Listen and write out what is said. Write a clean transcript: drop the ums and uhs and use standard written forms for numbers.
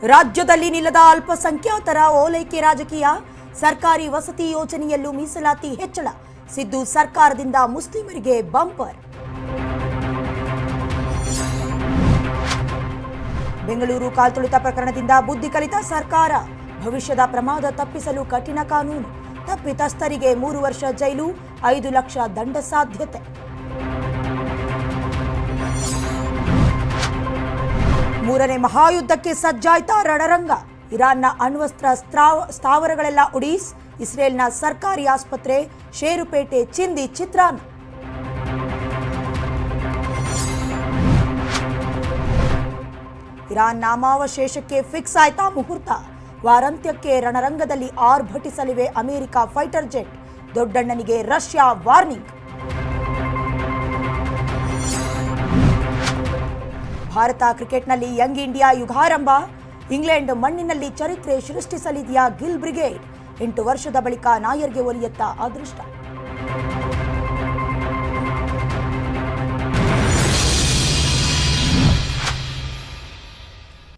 ರಾಜ್ಯದಲ್ಲಿ ನಿಲ್ಲದ ಅಲ್ಪಸಂಖ್ಯಾತರ ಓಲೈಕೆ ರಾಜಕೀಯ. ಸರ್ಕಾರಿ ವಸತಿ ಯೋಜನೆಯಲ್ಲೂ ಮೀಸಲಾತಿ ಹೆಚ್ಚಳ. ಸಿದ್ದು ಸರ್ಕಾರದಿಂದ ಮುಸ್ಲಿಮರಿಗೆ ಬಂಪರ್. ಬೆಂಗಳೂರು ಕಾಲ್ತುಳಿತ ಪ್ರಕರಣದಿಂದ ಬುದ್ಧಿ ಕಲಿತ ಸರ್ಕಾರ. ಭವಿಷ್ಯದ ಪ್ರಮಾದ ತಪ್ಪಿಸಲು ಕಠಿಣ ಕಾನೂನು. ತಪ್ಪಿತಸ್ಥರಿಗೆ 3 ವರ್ಷ ಜೈಲು, 5 ಲಕ್ಷ ದಂಡ ಸಾಧ್ಯತೆ. ಮೂರನೇ ಮಹಾಯುದ್ಧಕ್ಕೆ ಸಜ್ಜಾಯ್ತಾ ರಣರಂಗ. ಇರಾನ್ನ ಅಣ್ವಸ್ತ್ರ ಸ್ಥಾವರಗಳೆಲ್ಲ ಉಡೀಸ್. ಇಸ್ರೇಲ್ನ ಸರ್ಕಾರಿ ಆಸ್ಪತ್ರೆ, ಷೇರುಪೇಟೆ ಚಿಂದಿ ಚಿತ್ರಾನ್ನ. ಇರಾನ್ ನಾಮಾವಶೇಷಕ್ಕೆ ಫಿಕ್ಸ್ ಆಯ್ತಾ ಮುಹೂರ್ತ. ವಾರಾಂತ್ಯಕ್ಕೆ ರಣರಂಗದಲ್ಲಿ ಆರ್ಭಟಿಸಲಿವೆ ಅಮೆರಿಕ ಫೈಟರ್ ಜೆಟ್. ದೊಡ್ಡಣ್ಣನಿಗೆ ರಷ್ಯಾ ವಾರ್ನಿಂಗ್. ಭಾರತ ಕ್ರಿಕೆಟ್ನಲ್ಲಿ ಯಂಗ್ ಇಂಡಿಯಾ ಯುಗಾರಂಭ. ಇಂಗ್ಲೆಂಡ್ ಮಣ್ಣಿನಲ್ಲಿ ಚರಿತ್ರೆ ಸೃಷ್ಟಿಸಲಿದೆಯಾ ಗಿಲ್ ಬ್ರಿಗೇಡ್. 8 ವರ್ಷದ ಬಳಿಕ ನಾಯರ್ಗೆ ಒಲಿಯತ್ತ ಅದೃಷ್ಟ.